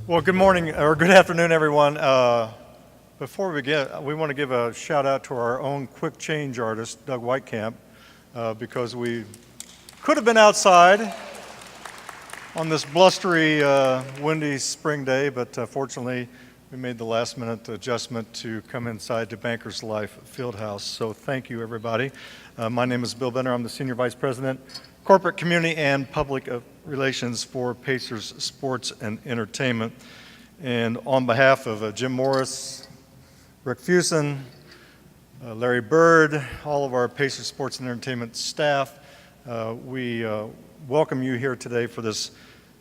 Well, good morning or good afternoon, everyone. Before we begin, we want to give a shout out to our own quick change artist, Doug Whitecamp, because we could have been outside on this blustery, windy spring day, but fortunately, we made the last minute adjustment to come inside to Bankers Life Fieldhouse. So thank you, everybody. My name is Bill Benner. I'm the Senior Vice President, Corporate Community and Public Relations for Pacers Sports and Entertainment. And on behalf of Jim Morris, Rick Fusen, Larry Bird, all of our Pacers Sports and Entertainment staff, we welcome you here today for this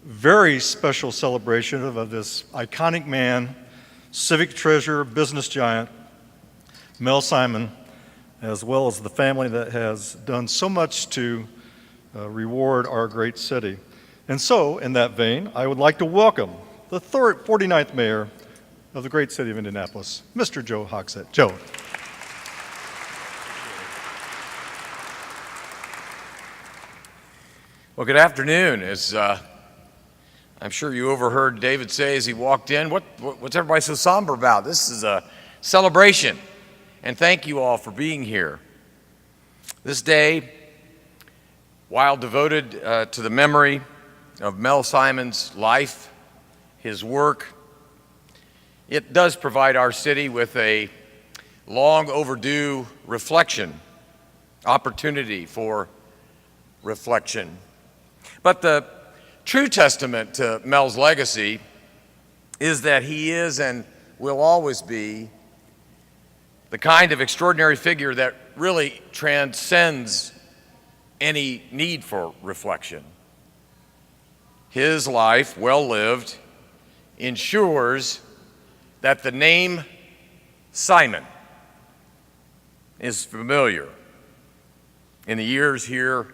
very special celebration of this iconic man, civic treasure, business giant, Mel Simon, as well as the family that has done so much to reward our great city. And so, in that vein, I would like to welcome the 49th mayor of the great city of Indianapolis, Mr. Joe Hogsett. Joe. Well, good afternoon. As I'm sure you overheard David say as he walked in, what's everybody so somber about? This is a celebration, and thank you all for being here. This day, while devoted to the memory of Mel Simon's life, his work, it does provide our city with a long overdue opportunity for reflection. But the true testament to Mel's legacy is that he is and will always be the kind of extraordinary figure that really transcends any need for reflection. His life, well lived, ensures that the name Simon is familiar in the ears here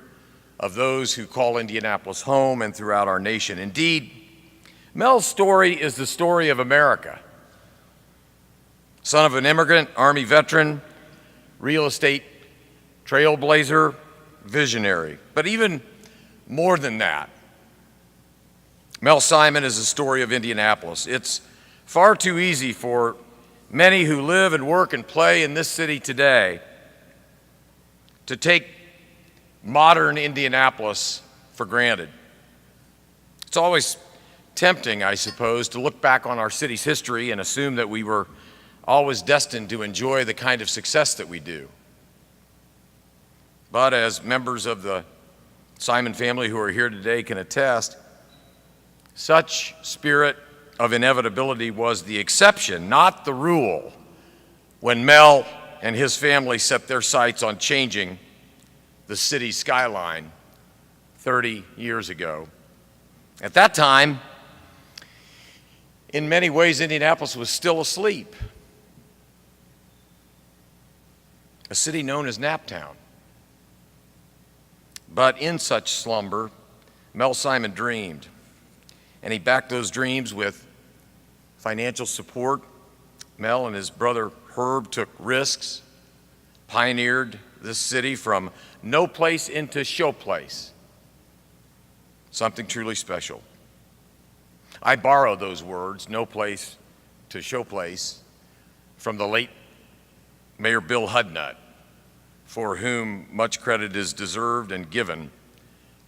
of those who call Indianapolis home and throughout our nation. Indeed, Mel's story is the story of America. Son of an immigrant, Army veteran, real estate trailblazer, visionary. But even more than that, Mel Simon is the story of Indianapolis. It's far too easy for many who live and work and play in this city today to take modern Indianapolis for granted. It's always tempting, I suppose, to look back on our city's history and assume that we were always destined to enjoy the kind of success that we do. But as members of the Simon family who are here today can attest, such spirit of inevitability was the exception, not the rule, when Mel and his family set their sights on changing the city's skyline 30 years ago. At that time, in many ways, Indianapolis was still asleep. A city known as Naptown. But in such slumber, Mel Simon dreamed, and he backed those dreams with financial support. Mel and his brother Herb took risks, pioneered this city from no place into show place, something truly special. I borrow those words, no place to show place, from the late Mayor Bill Hudnut, for whom much credit is deserved and given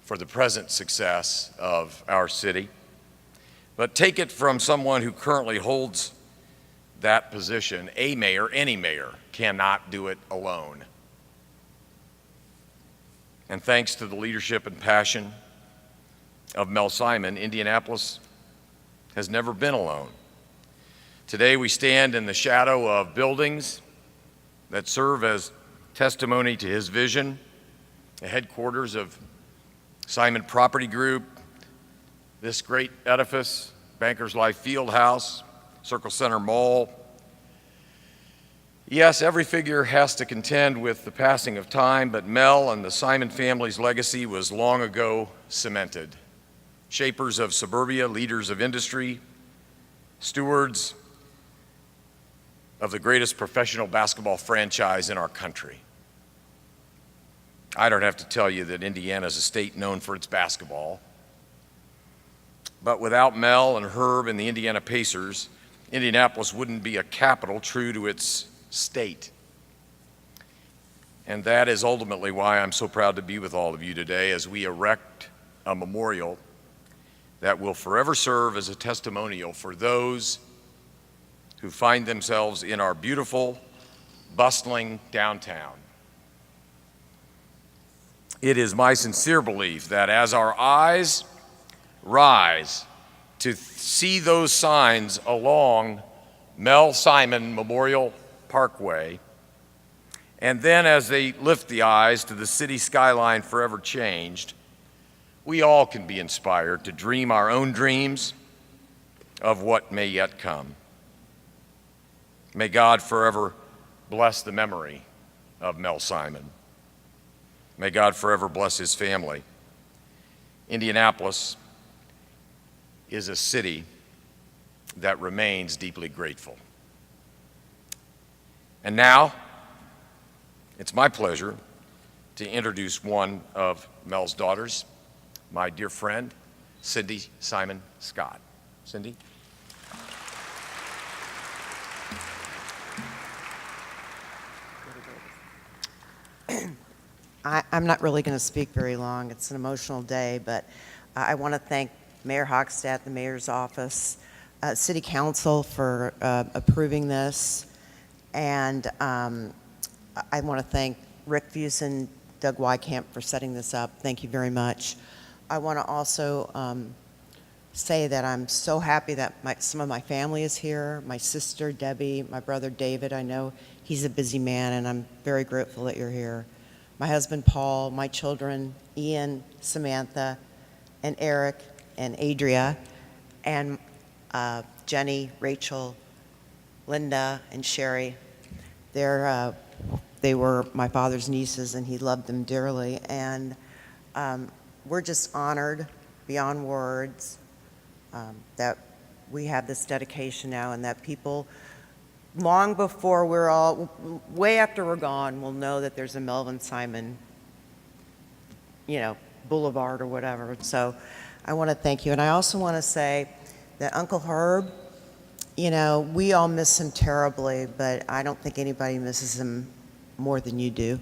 for the present success of our city. But take it from someone who currently holds that position. A mayor, any mayor, cannot do it alone. And thanks to the leadership and passion of Mel Simon, Indianapolis has never been alone. Today we stand in the shadow of buildings that serve as testimony to his vision, the headquarters of Simon Property Group, this great edifice, Bankers Life Fieldhouse, Circle Center Mall. Yes, every figure has to contend with the passing of time, but Mel and the Simon family's legacy was long ago cemented. Shapers of suburbia, leaders of industry, stewards of the greatest professional basketball franchise in our country. I don't have to tell you that Indiana is a state known for its basketball, But without Mel and Herb and the Indiana Pacers, Indianapolis wouldn't be a capital true to its state. And that is ultimately why I'm so proud to be with all of you today as we erect a memorial that will forever serve as a testimonial for those who find themselves in our beautiful, bustling downtown. It is my sincere belief that as our eyes rise to see those signs along Mel Simon Memorial Parkway, and then as they lift the eyes to the city skyline forever changed, we all can be inspired to dream our own dreams of what may yet come. May God forever bless the memory of Mel Simon. May God forever bless his family. Indianapolis is a city that remains deeply grateful. And now, it's my pleasure to introduce one of Mel's daughters, my dear friend, Cindy Simon Scott. Cindy? I'm not really going to speak very long. It's an emotional day, but I want to thank Mayor Hogsett, the mayor's office, City Council for approving this, and I want to thank Rick Fusen, Doug Wykamp for setting this up. Thank you very much. I want to also say that I'm so happy that some of my family is here. My sister, Debbie, my brother, David. I know he's a busy man, and I'm very grateful that you're here. My husband, Paul, my children, Ian, Samantha, and Eric, and Adria, and Jenny, Rachel, Linda, and Sherry. They were my father's nieces, and he loved them dearly. And we're just honored beyond words that we have this dedication now, and that people, long before way after we're gone, will know that there's a Melvin Simon, boulevard or whatever. So I want to thank you. And I also want to say that Uncle Herb, we all miss him terribly, but I don't think anybody misses him more than you do.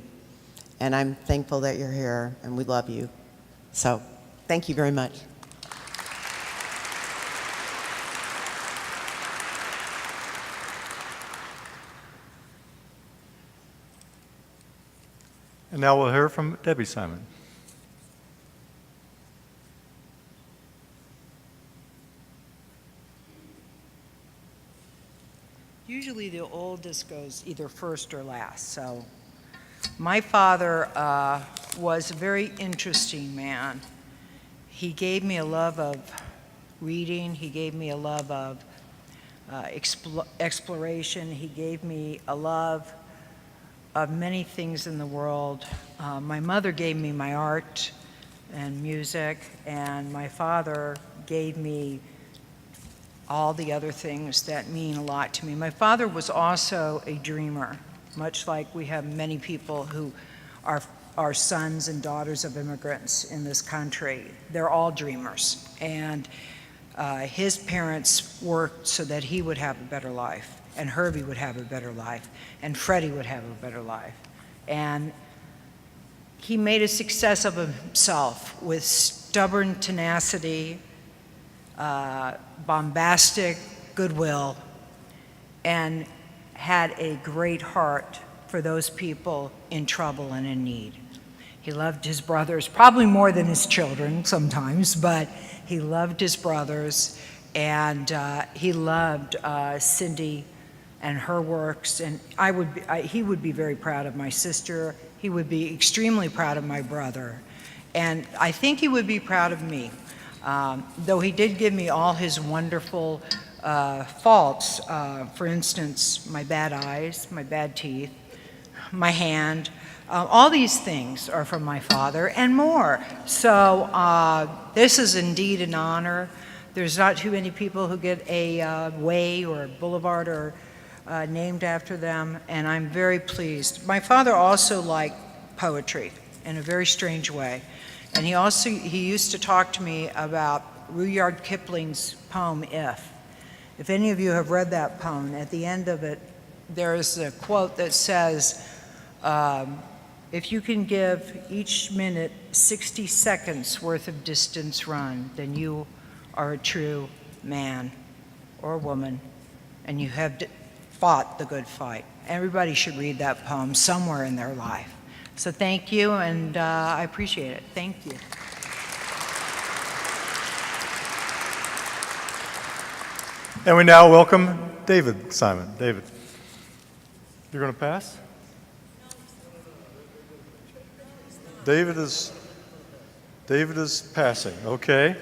And I'm thankful that you're here, and we love you. So thank you very much. And now we'll hear from Debbie Simon. Usually the oldest goes either first or last. So my father was a very interesting man. He gave me a love of reading. He gave me a love of exploration. He gave me a love of many things in the world. My mother gave me my art and music, and my father gave me all the other things that mean a lot to me. My father was also a dreamer, much like we have many people who are sons and daughters of immigrants in this country. They're all dreamers. And his parents worked so that he would have a better life, and Herbie would have a better life, and Freddie would have a better life. And he made a success of himself with stubborn tenacity, bombastic goodwill, and had a great heart for those people in trouble and in need. He loved his brothers, probably more than his children sometimes, but he loved his brothers, and he loved Cindy and her works, and he would be very proud of my sister. He would be extremely proud of my brother, and I think he would be proud of me. Though he did give me all his wonderful faults, for instance, my bad eyes, my bad teeth, my hand, all these things are from my father and more. So this is indeed an honor. There's not too many people who get a way or a boulevard or named after them, and I'm very pleased. My father also liked poetry in a very strange way. And he used to talk to me about Rudyard Kipling's poem, If. If any of you have read that poem, at the end of it, there is a quote that says, if you can give each minute 60 seconds worth of distance run, then you are a true man or woman, and you have fought the good fight. Everybody should read that poem somewhere in their life. So thank you, and I appreciate it. Thank you. And we now welcome David Simon. David, you're going to pass? David is passing, okay.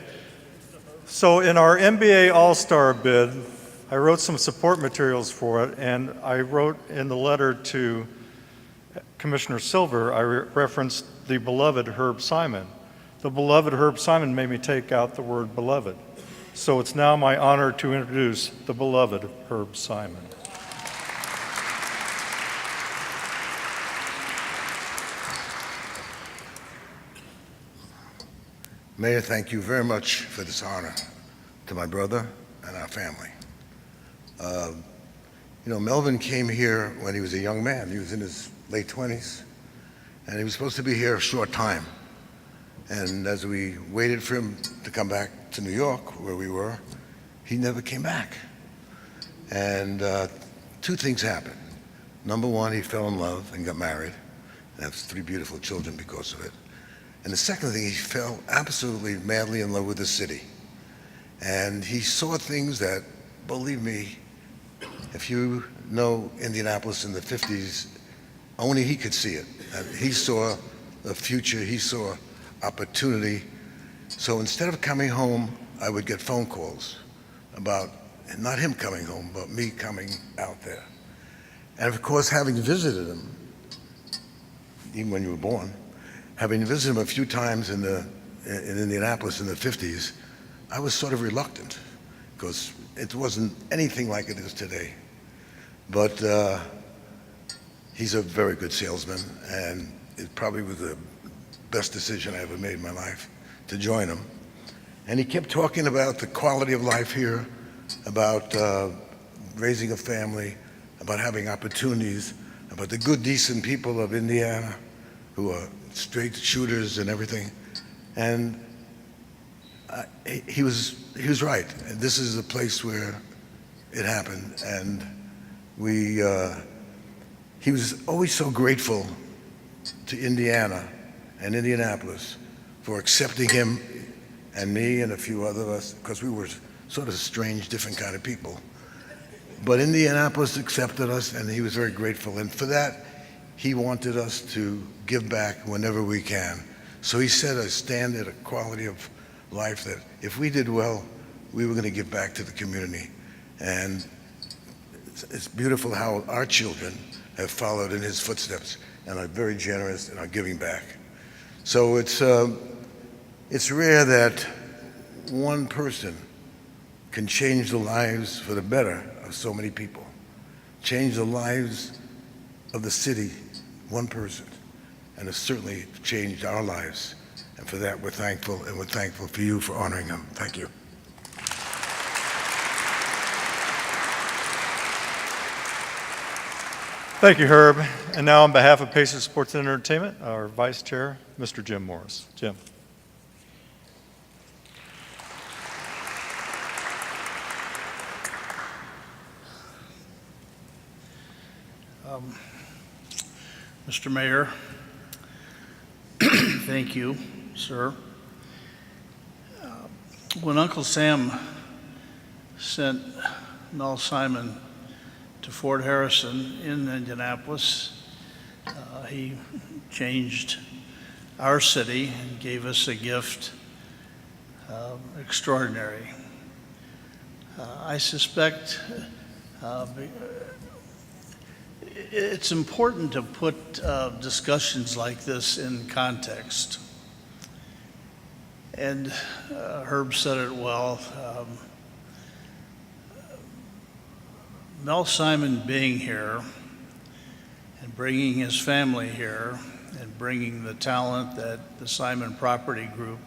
So in our MBA All-Star bid, I wrote some support materials for it, and I wrote in the letter to Commissioner Silver, I referenced the beloved Herb Simon. The beloved Herb Simon made me take out the word beloved. So it's now my honor to introduce the beloved Herb Simon. Mayor, thank you very much for this honor to my brother and our family. Melvin came here when he was a young man. He was in his late 20s, and he was supposed to be here a short time. And as we waited for him to come back to New York, where we were, he never came back. And two things happened. Number one, he fell in love and got married, and has 3 beautiful children because of it. And the second thing, he fell absolutely madly in love with the city. And he saw things that, believe me, if you know Indianapolis in the 50s, only he could see it. He saw the future, he saw opportunity. So instead of coming home, I would get phone calls about not him coming home, but me coming out there. And of course, having visited him, even when you were born, having visited him a few times in Indianapolis in the 50s, I was sort of reluctant because it wasn't anything like it is today. But he's a very good salesman, and it probably was the best decision I ever made in my life to join him. And he kept talking about the quality of life here, about raising a family, about having opportunities, about the good, decent people of Indiana who are straight shooters and everything. And he was right. And this is the place where it happened. And he was always so grateful to Indiana and Indianapolis for accepting him and me and a few other of us, because we were sort of strange, different kind of people. But Indianapolis accepted us, and he was very grateful. And for that, he wanted us to give back whenever we can. So he set a standard, a quality of life that if we did well, we were going to give back to the community. And it's beautiful how our children have followed in his footsteps and are very generous and are giving back. So it's rare that one person can change the lives for the better of so many people, change the lives of the city, one person, and it's certainly changed our lives. And for that, we're thankful, and we're thankful for you for honoring him. Thank you. Thank you, Herb. And now on behalf of Pacers Sports and Entertainment, our Vice Chair, Mr. Jim Morris. Jim. Mr. Mayor, thank you, sir. When Uncle Sam sent Mel Simon to Fort Harrison in Indianapolis, he changed our city and gave us a gift extraordinary. I suspect it's important to put discussions like this in context. And Herb said it well. Mel Simon being here and bringing his family here and bringing the talent that the Simon Property Group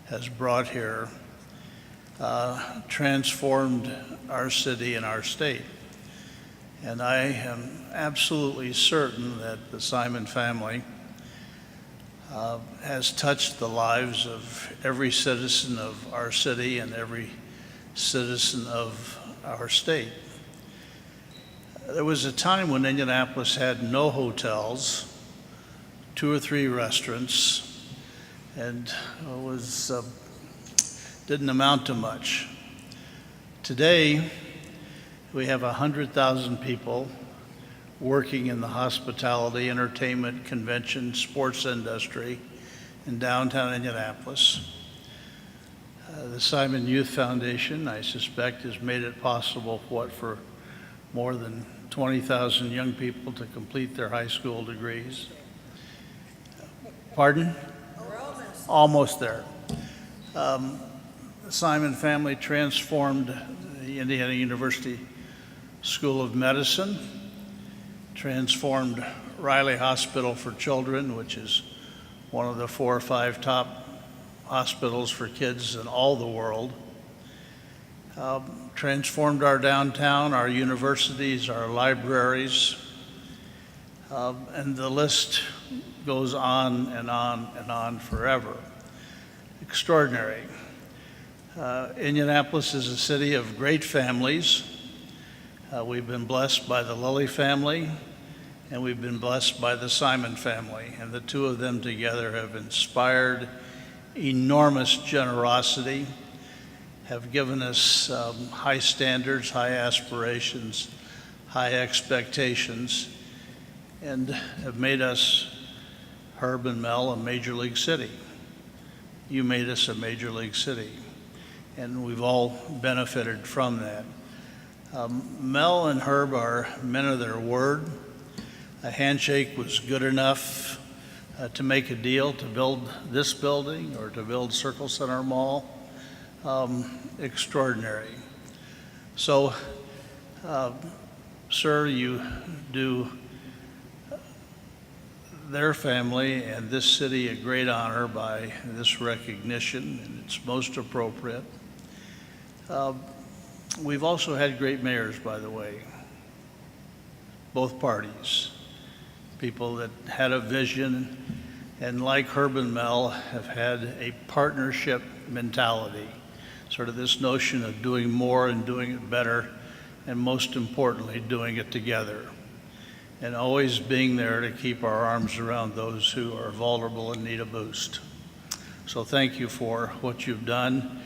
has brought here transformed our city and our state. And I am absolutely certain that the Simon family has touched the lives of every citizen of our city and every citizen of our state. There was a time when Indianapolis had no hotels, 2 or 3 restaurants, and didn't amount to much. Today, we have 100,000 people working in the hospitality, entertainment, convention, sports industry in downtown Indianapolis. The Simon Youth Foundation, I suspect, has made it possible for more than 20,000 young people to complete their high school degrees. Pardon? Almost there. The Simon family transformed the Indiana University School of Medicine, transformed Riley Hospital for Children, which is one of the 4 or 5 top hospitals for kids in all the world, transformed our downtown, our universities, our libraries, and the list goes on and on and on forever. Extraordinary. Indianapolis is a city of great families. We've been blessed by the Lilly family, and we've been blessed by the Simon family, and the 2 of them together have inspired enormous generosity, have given us high standards, high aspirations, high expectations, and have made us, Herb and Mel, a major league city. You made us a major league city, and we've all benefited from that. Mel and Herb are men of their word. A handshake was good enough to make a deal to build this building or to build Circle Center Mall. Extraordinary. So, sir, you do their family and this city a great honor by this recognition, and it's most appropriate. We've also had great mayors, by the way, both parties, people that had a vision and, like Herb and Mel, have had a partnership mentality, sort of this notion of doing more and doing it better, and most importantly, doing it together, and always being there to keep our arms around those who are vulnerable and need a boost. So thank you for what you've done.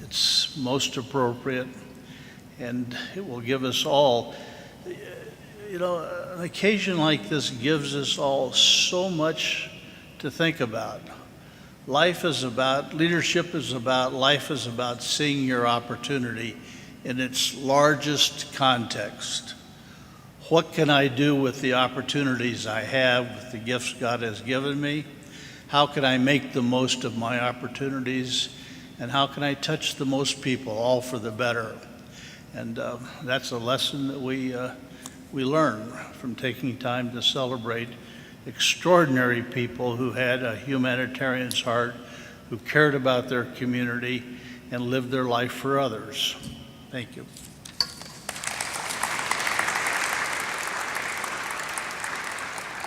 It's most appropriate, and it will give us all, you know, an occasion like this gives us all so much to think about. Life is about, leadership is about, life is about seeing your opportunity in its largest context. What can I do with the opportunities I have, with the gifts God has given me? How can I make the most of my opportunities? And how can I touch the most people, all for the better? And that's a lesson that we learn from taking time to celebrate extraordinary people who had a humanitarian's heart, who cared about their community and lived their life for others. Thank you.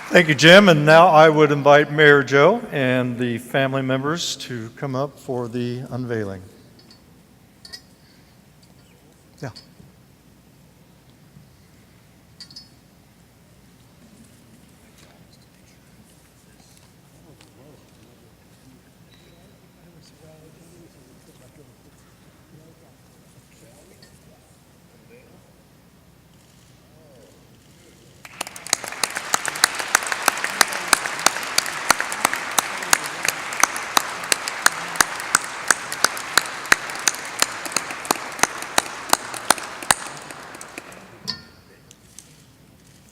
Thank you, Jim. And now I would invite Mayor Joe and the family members to come up for the unveiling. Yeah.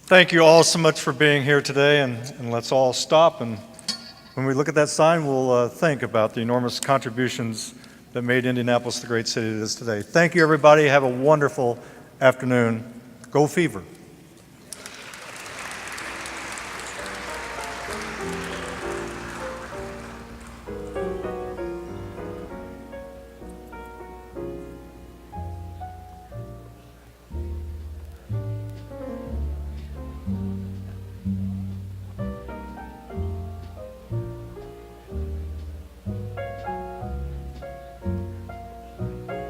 Thank you all so much for being here today, and let's all stop, and when we look at that sign, we'll think about the enormous contributions that made Indianapolis the great city it is today. Thank you, everybody. Have a wonderful afternoon. Go Fever.